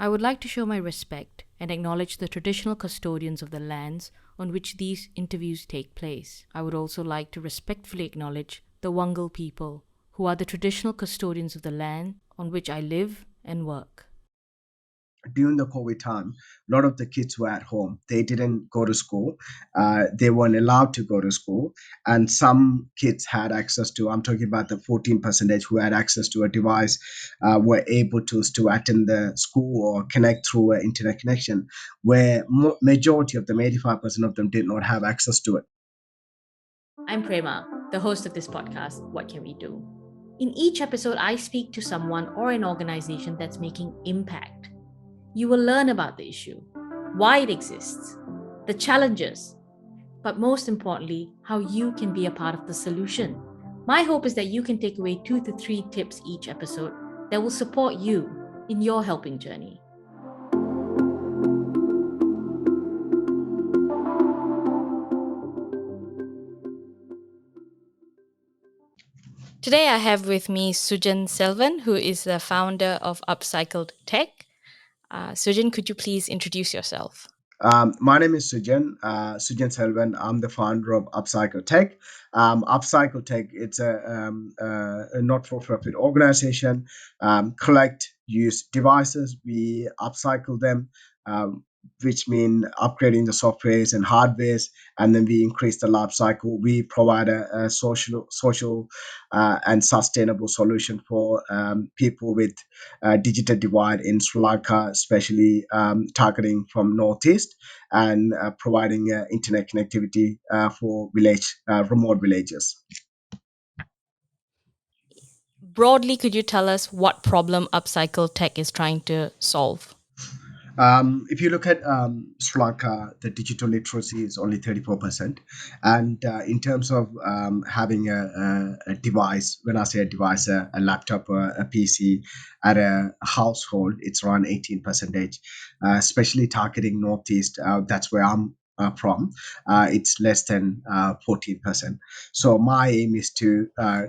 I would like to show my respect and acknowledge the traditional custodians of the lands on which these interviews take place. I would also like to respectfully acknowledge the Wangal people, who are the traditional custodians of the land on which I live and work. During the COVID time, a lot of the kids were at home. They didn't go to school. They weren't allowed to go to school. And some kids had access to, I'm talking about the 14% who had access to a device, were able to attend the school or connect through an internet connection, where majority of them, 85% of them, did not have access to it. I'm Prema, the host of this podcast, What Can We Do? In each episode, I speak to someone or an organization that's making impact. You will learn about the issue, why it exists, the challenges, but most importantly, how you can be a part of the solution. My hope is that you can take away 2 to 3 tips each episode that will support you in your helping journey. Today, I have with me Sujan Selven, who is the founder of Upcycled Tech. Sujan, could you please introduce yourself? My name is Sujan Selven. I'm the founder of Upcycled Tech. Upcycled Tech, it's a not-for-profit organization. Collect used devices, we upcycle them, um, which mean upgrading the softwares and hardwares, and then we increase the life cycle. We provide a social and sustainable solution for people with digital divide in Sri Lanka, especially targeting from Northeast and providing internet connectivity for remote villages. Broadly, could you tell us what problem Upcycle Tech is trying to solve? If you look at Sri Lanka, the digital literacy is only 34%. And in terms of having a device, when I say a device, a laptop or a PC at a household, it's around 18%, especially targeting Northeast. That's where I'm from. It's less than 14%. So my aim is to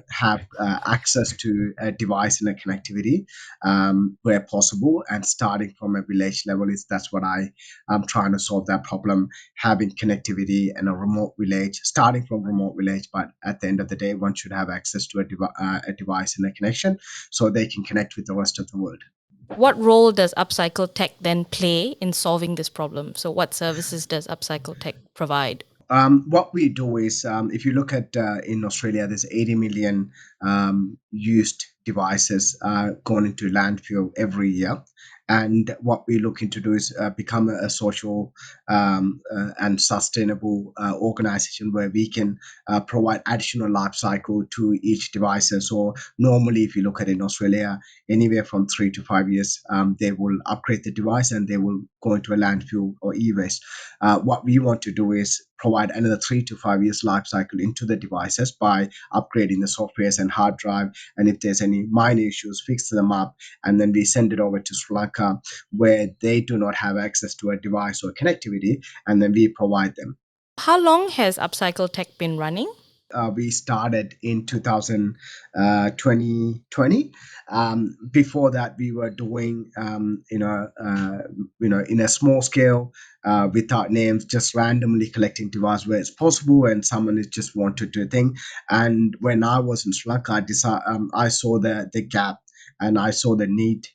have access to a device and a connectivity where possible, and starting from a village level is that's what I am trying to solve that problem, having connectivity in a remote village, starting from remote village, but at the end of the day one should have access to a device and a connection so they can connect with the rest of the world. What role does Upcycle Tech then play in solving this problem? So, what services does Upcycle Tech provide? What we do is, if you look at in Australia, there's 80 million used devices going into landfill every year. And what we're looking to do is become a social and sustainable organization where we can provide additional life cycle to each device. So normally, if you look at in Australia, anywhere from 3 to 5 years, they will upgrade the device and they will go into a landfill or e-waste. What we want to do is provide another 3 to 5 years life cycle into the devices by upgrading the softwares and hard drive. And if there's any minor issues, fix them up. And then we send it over to Sri Lanka where they do not have access to a device or connectivity. And then we provide them. How long has Upcycle Tech been running? We started in 2020. Before that, we were doing, in a small scale, without names, just randomly collecting devices where it's possible, and someone is just wanted to think. And when I was in Sri Lanka, I saw the gap. And I saw the need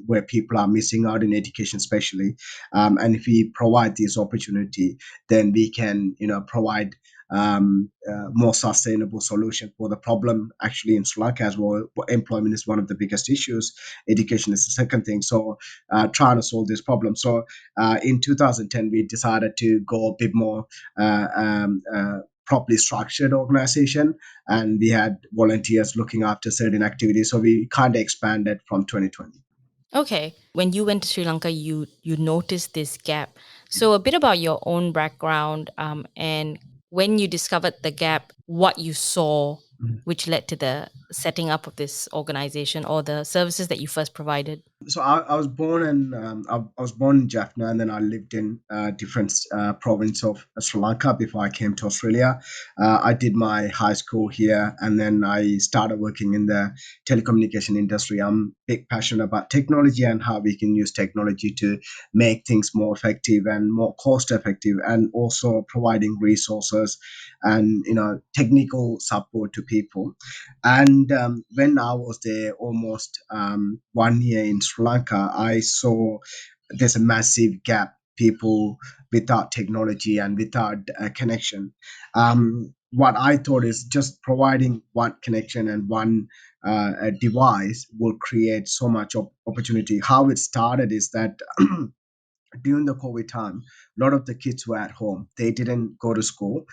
where people are missing out in education, especially. And if we provide this opportunity, then we can, provide more sustainable solution for the problem actually in Sri Lanka as well. Employment is one of the biggest issues. Education is the second thing. So trying to solve this problem. So in 2010, we decided to go a bit more properly structured organization, and we had volunteers looking after certain activities. So we kind of expanded from 2020. Okay. When you went to Sri Lanka, you noticed this gap. So a bit about your own background, and when you discovered the gap, what you saw, which led to the setting up of this organization or the services that you first provided. So I was born in I was born in Jaffna, and then I lived in different province of Sri Lanka before I came to Australia. I did my high school here, and then I started working in the telecommunication industry. I'm big passionate about technology and how we can use technology to make things more effective and more cost effective, and also providing resources and technical support to people. And when I was there almost 1 year in Sri Lanka, I saw there's a massive gap. People without technology and without a connection. What I thought is just providing one connection and one a device will create so much opportunity. How it started is that during the COVID time, a lot of the kids were at home. They didn't go to school.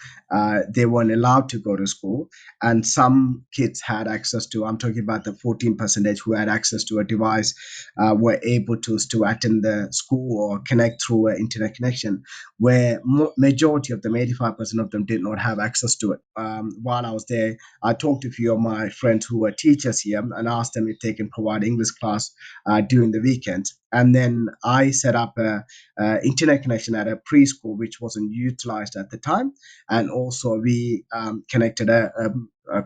They weren't allowed to go to school. And some kids had access to, I'm talking about the 14% who had access to a device, were able to attend the school or connect through an internet connection, where majority of them, 85% of them, did not have access to it. While I was there, I talked to a few of my friends who were teachers here and asked them if they can provide English class during the weekends. And then I set up a internet connection at a preschool which wasn't utilized at the time, and also we connected a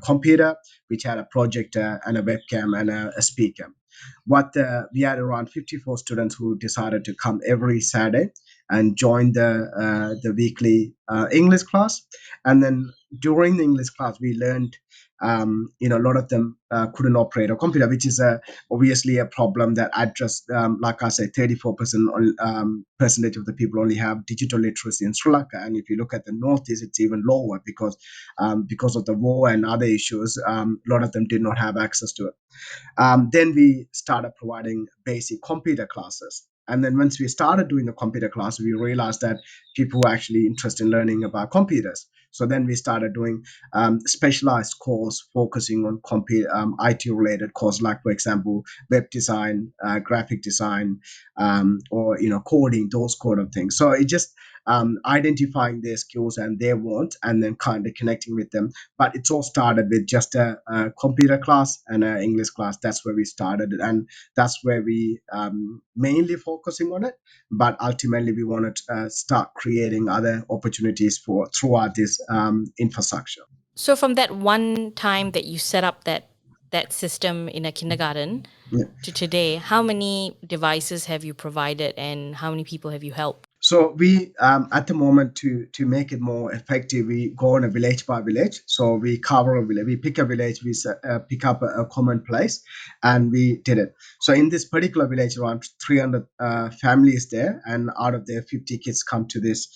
computer which had a projector and a webcam and a speaker. What We had around 54 students who decided to come every Saturday and join the weekly English class. And then during the English class, we learned. A lot of them couldn't operate a computer, which is obviously a problem that addressed. Like I said, 34% percentage of the people only have digital literacy in Sri Lanka, and if you look at the northeast, it's even lower because of the war and other issues. A lot of them did not have access to it. Then we started providing basic computer classes. And then once we started doing the computer class, we realized that people were actually interested in learning about computers. So then we started doing specialized course focusing on IT related course, like for example, web design, graphic design, or coding, those kind of things. So it just identifying their skills and their wants, and then kind of connecting with them. But it's all started with just a computer class and an English class. That's where we started, and that's where we mainly focusing on it. But ultimately, we want to start creating other opportunities for throughout this infrastructure. So from that one time that you set up that system in a kindergarten Yeah. to today, how many devices have you provided and how many people have you helped? So we, at the moment, to make it more effective, we go on a village by village. So we cover a village, we pick a village, we pick up a common place, and we did it. So in this particular village, around 300 families there, and out of there, 50 kids come to this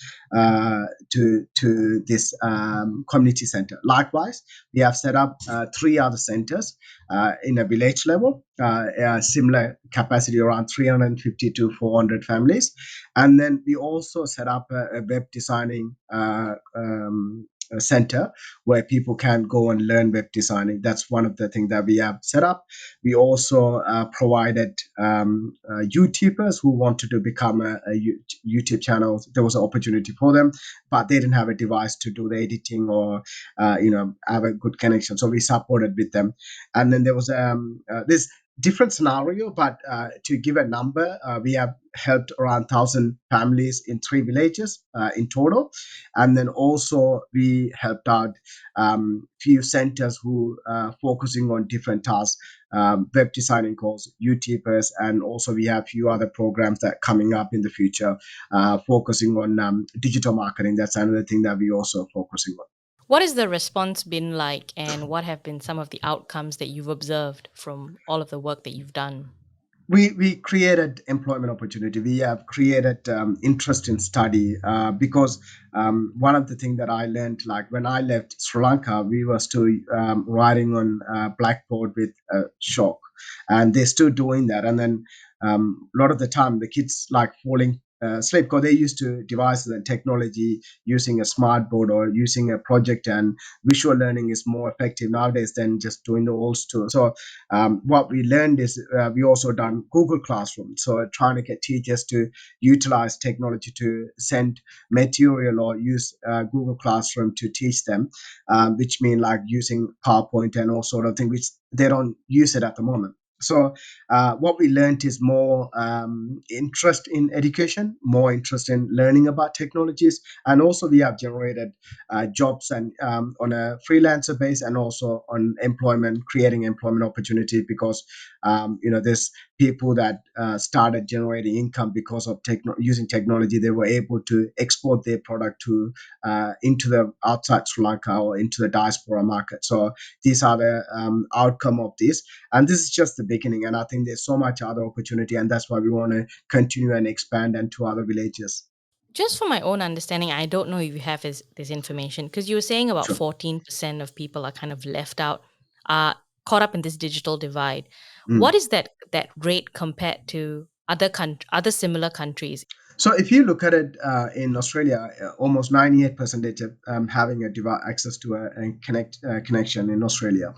community center. Likewise, we have set up three other centers in a village level, similar capacity around 350 to 400 families. And then we also set up a web designing a center where people can go and learn web designing. That's one of the things that we have set up. We also provided YouTubers who wanted to become a YouTube channel. There was an opportunity for them, but they didn't have a device to do the editing or have a good connection. So we supported with them. And then there was this different scenario, but to give a number, we have helped around 1,000 families in three villages in total. And then also we helped out few centers who focusing on different tasks, web designing course, YouTubers, and also we have few other programs that coming up in the future, focusing on digital marketing. That's another thing that we also focusing on. What has the response been like, and what have been some of the outcomes that you've observed from all of the work that you've done? We created employment opportunity. We have created interest in study, because one of the things that I learned, like when I left Sri Lanka, we were still writing on blackboard with chalk, and they're still doing that. And then a lot of the time the kids like falling asleep because they're used to devices and technology, using a smart board or using a project, and visual learning is more effective nowadays than just doing the old school. So what we learned is we also done Google Classroom. So trying to get teachers to utilize technology to send material or use Google Classroom to teach them, which mean like using PowerPoint and all sort of thing, which they don't use it at the moment. So what we learned is more interest in education, more interest in learning about technologies, and also we have generated jobs and on a freelancer base, and also on employment, creating employment opportunities, because there's people that started generating income because of using technology. They were able to export their product to into the outside Sri Lanka or into the diaspora market. So these are the outcome of this, and this is just the beginning, and I think there's so much other opportunity, and that's why we want to continue and expand into other villages. Just for my own understanding, I don't know if you have this information because you were saying about Sure. 14% of people are kind of left out, uh, caught up in this digital divide. What Mm. is that rate compared to other similar countries? So if you look at it in Australia, almost 98% of having a access to a connection in Australia,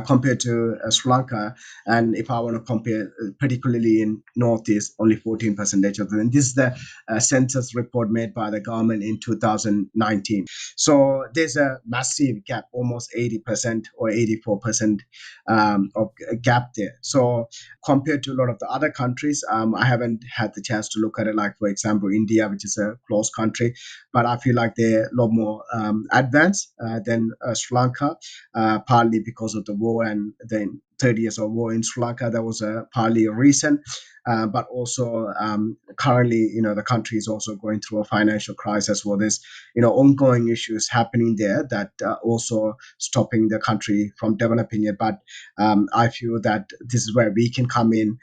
compared to Sri Lanka. And if I want to compare, particularly in Northeast, only 14% of them. And this is the census report made by the government in 2019. So there's a massive gap, almost 80% or 84% of a gap there. So compared to a lot of the other countries, I haven't had the chance to look at it, like, for example, India, which is a close country, but I feel like they're a lot more advanced than Sri Lanka, partly because of the war and the 30 years of war in Sri Lanka. That was partly a reason. But also currently, the country is also going through a financial crisis. Well, there's ongoing issues happening there that also stopping the country from developing it. But I feel that this is where we can come in.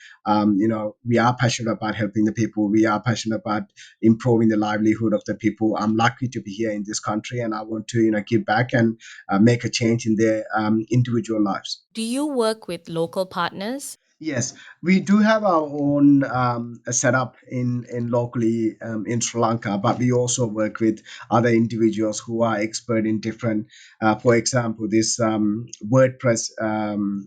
We are passionate about helping the people. We are passionate about improving the livelihood of the people. I'm lucky to be here in this country, and I want to give back and make a change in their individual lives. Do you work with local partners? Yes, we do have our own setup in locally in Sri Lanka, but we also work with other individuals who are expert in different. For example, this WordPress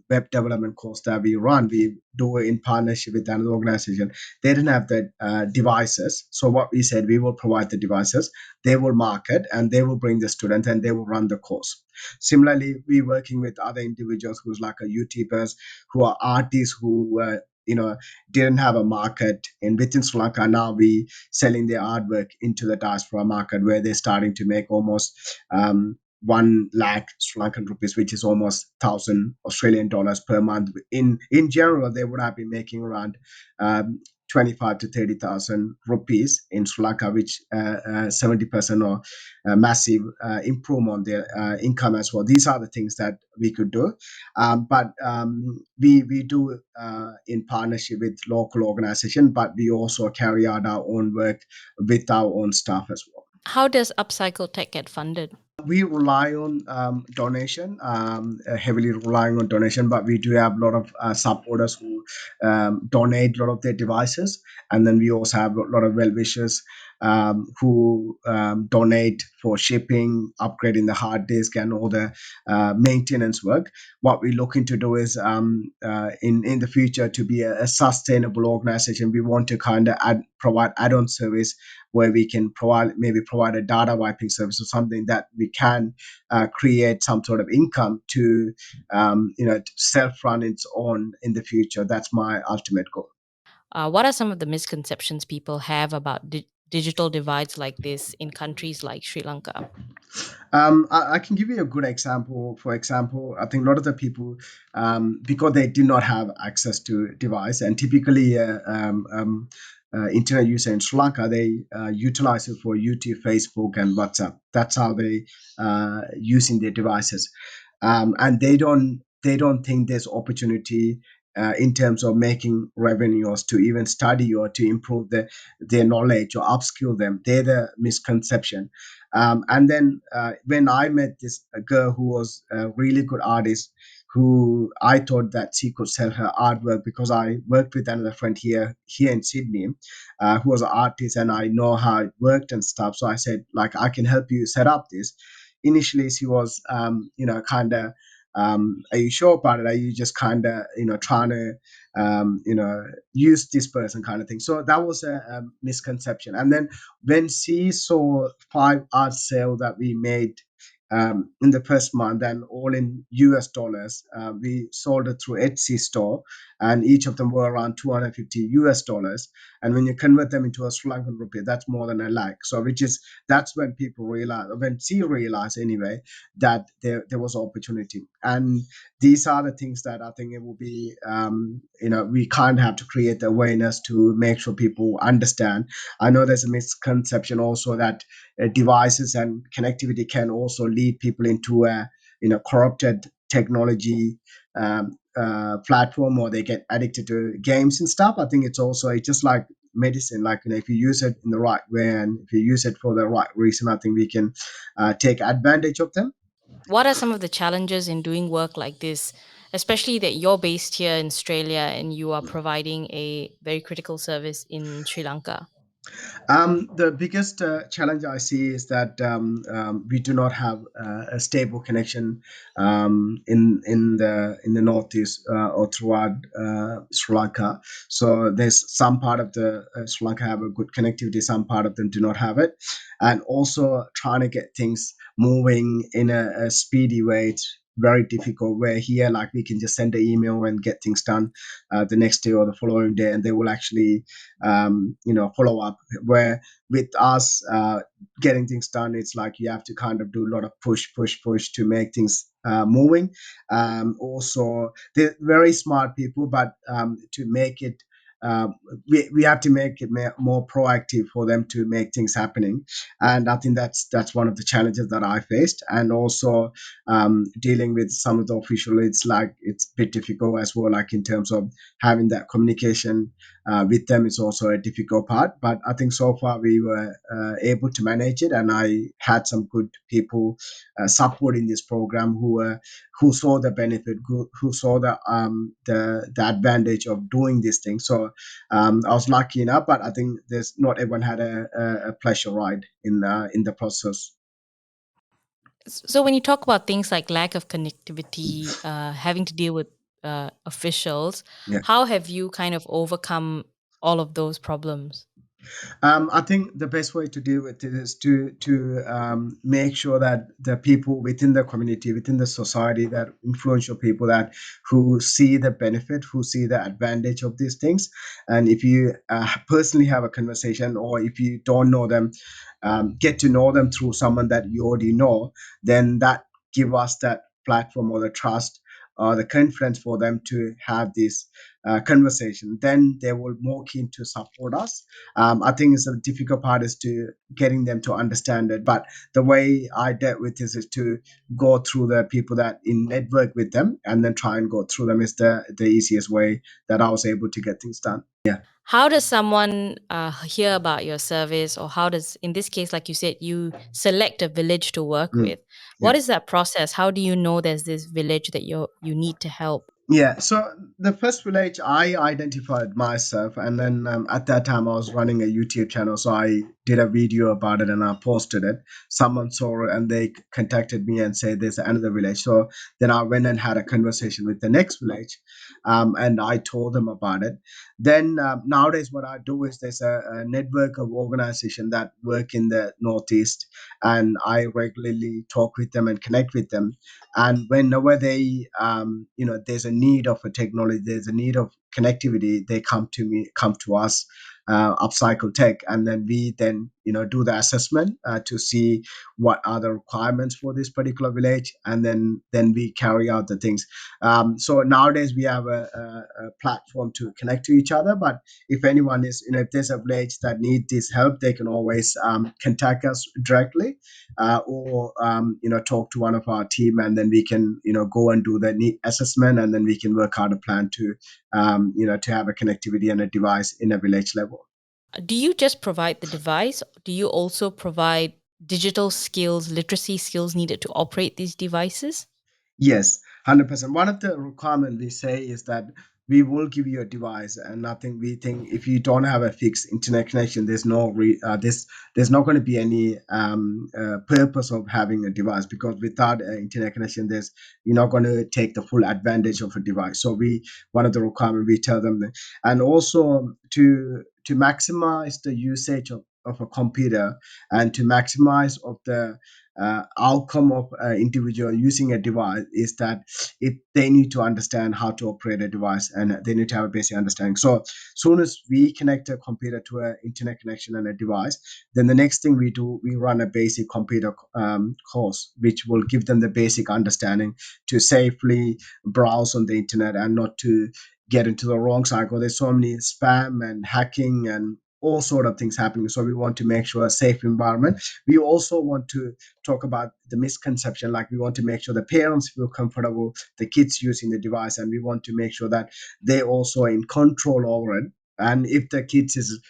web development course that we run, we do it in partnership with another organization. They didn't have the devices, so what we said, we will provide the devices. They will market, and they will bring the student, and they will run the course. Similarly, we working with other individuals who's like a YouTubers, who are artists who didn't have a market in within Sri Lanka. Now we selling their artwork into the diaspora market, where they're starting to make almost 1 lakh Sri Lankan rupees, which is almost 1,000 Australian dollars per month. In general, they would have been making around 25 to 30,000 rupees in Sri Lanka, which 70% or massive improvement on their income as well. These are the things that we could do, but we do in partnership with local organization, but we also carry out our own work with our own staff as well. How does Upcycle Tech get funded? We rely on donation, heavily relying on donation, but we do have a lot of supporters who donate a lot of their devices, and then we also have a lot of well wishers who donate for shipping, upgrading the hard disk, and all the maintenance work. What we're looking to do is in the future to be a sustainable organization. We want to kind of provide add-on service where we can provide a data wiping service or something that we can create some sort of income to self-run its own in the future. That's my ultimate goal. What are some of the misconceptions people have about digital divides like this in countries like Sri Lanka? I can give you a good example. For example, I think a lot of the people, because they did not have access to device, and typically internet user in Sri Lanka, they utilize it for YouTube, Facebook, and WhatsApp. That's how they using their devices, and they don't think there's opportunity. In terms of making revenues to even study or to improve their knowledge or upskill them, they're the misconception. And then when I met this girl who was a really good artist, who I thought that she could sell her artwork, because I worked with another friend here in Sydney, who was an artist, and I know how it worked and stuff. So I said, like, I can help you set up this. Initially, she was, kind of, are you sure about it? Are you just kind of, trying to, use this person kind of thing? So that was a misconception. And then when she saw 5 art sale that we made in the first month, and all in US dollars. We sold it through Etsy store, and each of them were around 250 US dollars. And when you convert them into a Sri Lankan rupee, that's more than a lakh. So, which is that's when people realize, when she realized anyway, that there was opportunity. And these are the things that I think it will be, we kind of have to create the awareness to make sure people understand. I know there's a misconception also that devices and connectivity can also lead people into a corrupted technology platform, or they get addicted to games and stuff. I think it's just like medicine. Like, if you use it in the right way and if you use it for the right reason, I think we can take advantage of them. What are some of the challenges in doing work like this, especially that you're based here in Australia and you are providing a very critical service in Sri Lanka? The biggest challenge I see is that we do not have a stable connection in the northeast or throughout Sri Lanka. So there's some part of the Sri Lanka have a good connectivity, some part of them do not have it, and also trying to get things moving in a speedy way. It's very difficult. Where here, like, we can just send an email and get things done the next day or the following day, and they will actually follow up. Where with us getting things done, it's like you have to kind of do a lot of push to make things moving. Also, they're very smart people, but to make it we have to make it more proactive for them to make things happening. And I think that's one of the challenges that I faced. And also dealing with some of the official, it's a bit difficult as well, like in terms of having that communication with them is also a difficult part. But I think so far we were able to manage it, and I had some good people supporting this program who saw the benefit, who saw the advantage of doing this thing. So I was lucky enough, but I think there's not everyone had a pleasure ride in the process. So, when you talk about things like lack of connectivity, having to deal with officials, Yeah. how have you kind of overcome all of those problems? I think the best way to deal with it is to make sure that the people within the community, within the society, that influential people that who see the benefit, who see the advantage of these things, and if you personally have a conversation, or if you don't know them, get to know them through someone that you already know, then that give us that platform or the trust or the confidence for them to have this conversation. Then they will more keen to support us. I think it's a difficult part is to getting them to understand it. But the way I dealt with this is to go through the people that in network with them, and then try and go through them is the easiest way that I was able to get things done. Yeah. How does someone hear about your service, or how does, in this case, like you said, you select a village to work Mm. with? Yeah. What is that process? How do you know there's this village that you need to help? Yeah, so the first village I identified myself, and then at that time I was running a YouTube channel, so I did a video about it and I posted it. Someone saw it and they contacted me and said there's another village. So then I went and had a conversation with the next village, and I told them about it. Then nowadays, what I do is there's a network of organization that work in the Northeast, and I regularly talk with them and connect with them. And whenever they there's a need of a technology, there's a need of connectivity, they come to us, Upcycled Tech, and then we then do the assessment to see what are the requirements for this particular village, and then we carry out the things. So nowadays we have a platform to connect to each other. But if anyone is, if there's a village that need this help, they can always contact us directly, or talk to one of our team, and then we can go and do the need assessment, and then we can work out a plan to have a connectivity and a device in a village level. Do you just provide the device? Do you also provide digital skills, literacy skills needed to operate these devices? Yes, 100%. One of the requirement we say is that we will give you a device, and nothing. We think if you don't have a fixed internet connection, there's not going to be any purpose of having a device, because without an internet connection, there's you're not going to take the full advantage of a device. So we one of the requirement we tell them that. And also to maximize the usage of of a computer and to maximize of the outcome of individual using a device is that they need to understand how to operate a device, and they need to have a basic understanding. So soon as we connect a computer to an internet connection and a device, then the next thing we do, we run a basic computer course which will give them the basic understanding to safely browse on the internet and not to get into the wrong cycle. There's so many spam and hacking and all sort of things happening. So we want to make sure a safe environment. We also want to talk about the misconception, like we want to make sure the parents feel comfortable, the kids using the device, and we want to make sure that they also are in control over it. And if the kids is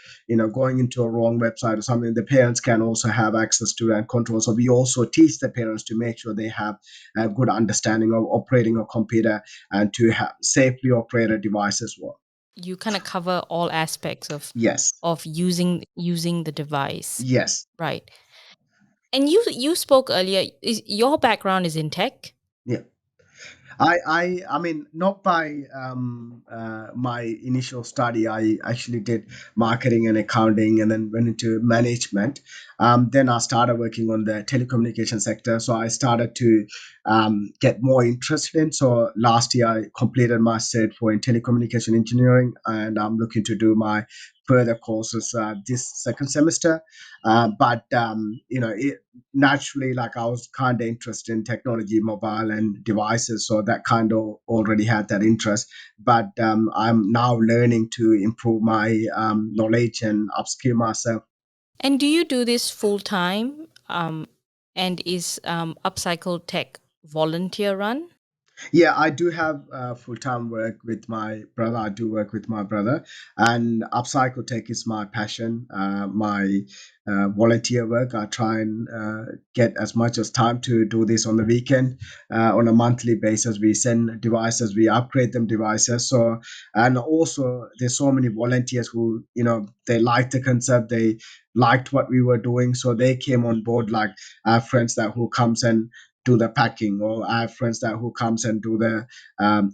going into a wrong website or something, the parents can also have access to and control. So we also teach the parents to make sure they have a good understanding of operating a computer and to safely operate a device as well. You kind of cover all aspects Yes. of using the device, Yes. right? And you spoke earlier. Your background is in tech. Yeah. I mean, not by my initial study. I actually did marketing and accounting, and then went into management. Then I started working on the telecommunication sector. So I started to get more interested in. So last year I completed my cert for in telecommunication engineering, and I'm looking to do my further courses this second semester. But naturally, like I was kind of interested in technology, mobile and devices, so that kind of already had that interest. But I'm now learning to improve my knowledge and upskill myself. And do you do this full time? And is Upcycled Tech volunteer run? Yeah, I do have full time work with my brother. I do work with my brother, and Upcycle Tech is my passion, my volunteer work. I try and get as much as time to do this on the weekend. On a monthly basis, we send devices, we upgrade them devices. So, and also there's so many volunteers who they liked the concept, they liked what we were doing, so they came on board. Like our friends that who comes and do the packing, or I have friends that who comes and do the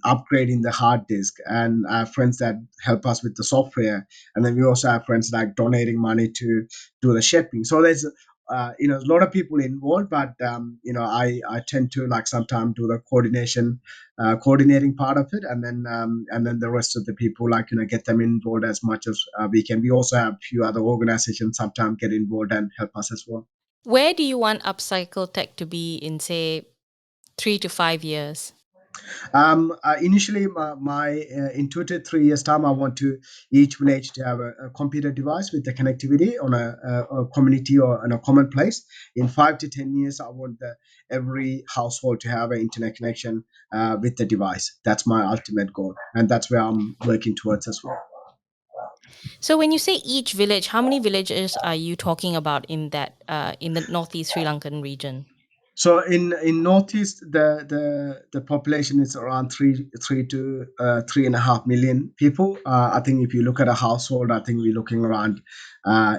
upgrading the hard disk, and I have friends that help us with the software, and then we also have friends like donating money to do the shipping. So there's a lot of people involved, but I tend to like sometimes do the coordinating part of it, and then the rest of the people, like get them involved as much as we can. We also have a few other organizations sometimes get involved and help us as well. Where do you want Upcycle Tech to be in, say, 3 to 5 years? Initially, in 2 to 3 years' time, I want to each village to have a computer device with the connectivity on a community or in a common place. In 5 to 10 years, I want every household to have an internet connection with the device. That's my ultimate goal, and that's where I'm working towards as well. So when you say each village, how many villages are you talking about in the northeast Sri Lankan region? So in northeast, the population is around three to 3.5 million people. I think if you look at a household, I think we're looking around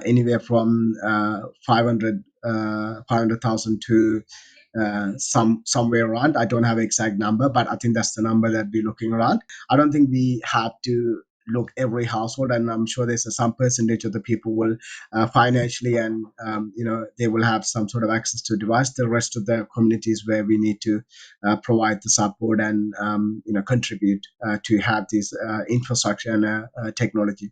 anywhere from 500,000 to somewhere around. I don't have an exact number, but I think that's the number that we're looking around. I don't think we have to look every household, and I'm sure there's some percentage of the people will financially, and they will have some sort of access to device. The rest of the communities where we need to provide the support and contribute to have this infrastructure and technology.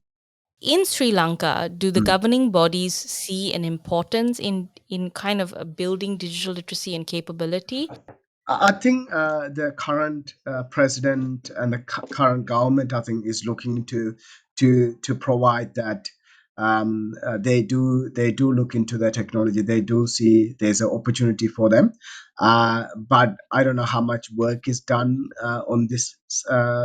In Sri Lanka, do the Mm. governing bodies see an importance in kind of building digital literacy and capability? I think the current president and the current government, I think, is looking to provide that. They do look into the technology. They do see there's an opportunity for them, but I don't know how much work is done on this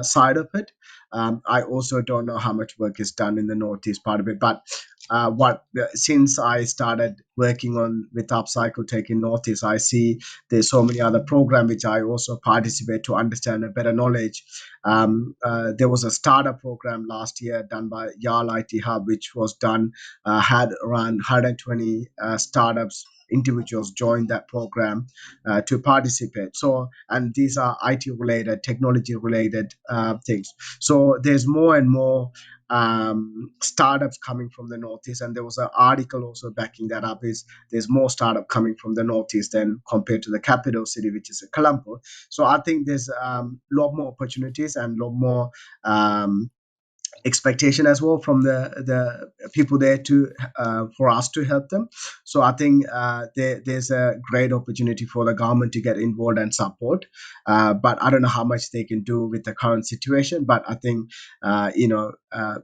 side of it. I also don't know how much work is done in the northeast part of it. But what since I started working on with Upcycled Tech in Northeast, I see there's so many other programs which I also participate to understand a better knowledge. There was a startup program last year done by YAL IT Hub, which was done, had around 120 startups individuals join that program to participate. So, and these are IT related, technology related things. So there's more and more startups coming from the Northeast, and there was an article also backing that up. Is there's more startup coming from the Northeast than compared to the capital city, which is Colombo. So I think there's a lot more opportunities and a lot more um, expectation as well from the people there to for us to help them. So I think there's a great opportunity for the government to get involved and support, but I don't know how much they can do with the current situation. But I think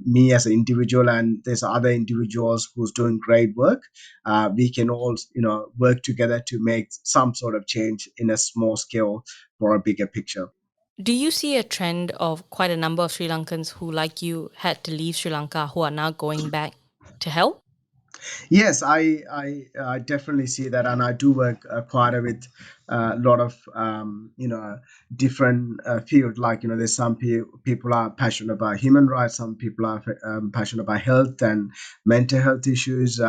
me as an individual, and there's other individuals who's doing great work, we can all work together to make some sort of change in a small scale for a bigger picture. Do you see a trend of quite a number of Sri Lankans who, like you, had to leave Sri Lanka who are now going back to help? Yes, I definitely see that, and I do work quite a with a lot of different field. Like there's some people are passionate about human rights, some people are passionate about health and mental health issues.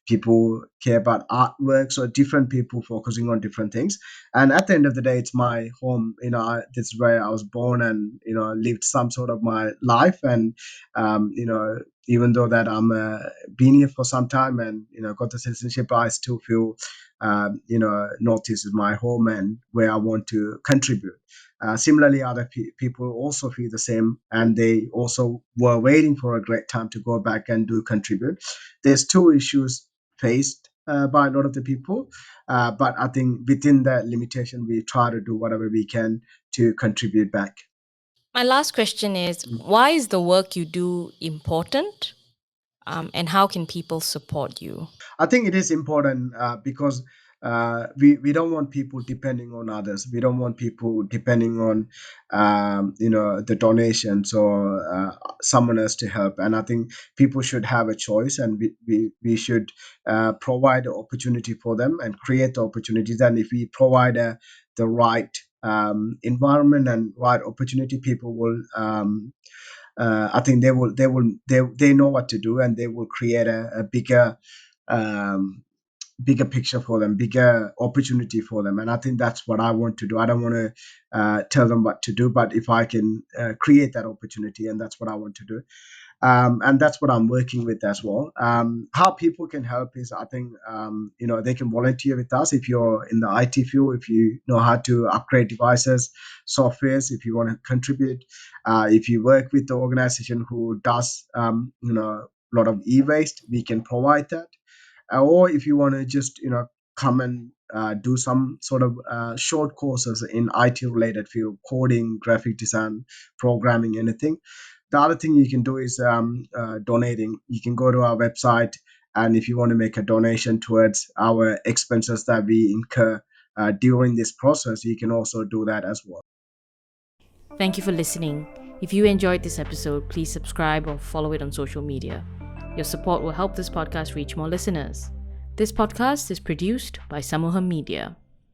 People care about artwork, so different people focusing on different things. And at the end of the day, it's my home. This is where I was born, and lived some sort of my life, and even though that I'm been here for some time and got the citizenship, I still feel Northeast is my home and where I want to contribute. Similarly, other people also feel the same, and they also were waiting for a great time to go back and do contribute. There's two issues faced by a lot of the people, but I think within that limitation, we try to do whatever we can to contribute back. My last question is, why is the work you do important? And how can people support you? I think it is important because we don't want people depending on others. We don't want people depending on the donations or someone else to help. And I think people should have a choice, and we should provide the opportunity for them and create the opportunities. And if we provide the right environment and right opportunity, people will. I think they know what to do, and they will create a um, bigger picture for them, bigger opportunity for them. And I think that's what I want to do. I don't want to tell them what to do, but if I can create that opportunity, and that's what I want to do. And that's what I'm working with as well. How people can help is, I think, they can volunteer with us if you're in the IT field, if you know how to upgrade devices, softwares, if you want to contribute, if you work with the organization who does, a lot of e-waste, we can provide that. Or if you want to just come and do some sort of short courses in IT related field, coding, graphic design, programming, anything. The other thing you can do is donating. You can go to our website, and if you want to make a donation towards our expenses that we incur during this process, you can also do that as well. Thank you for listening. If you enjoyed this episode, please subscribe or follow it on social media. Your support will help this podcast reach more listeners. This podcast is produced by Samuham Media.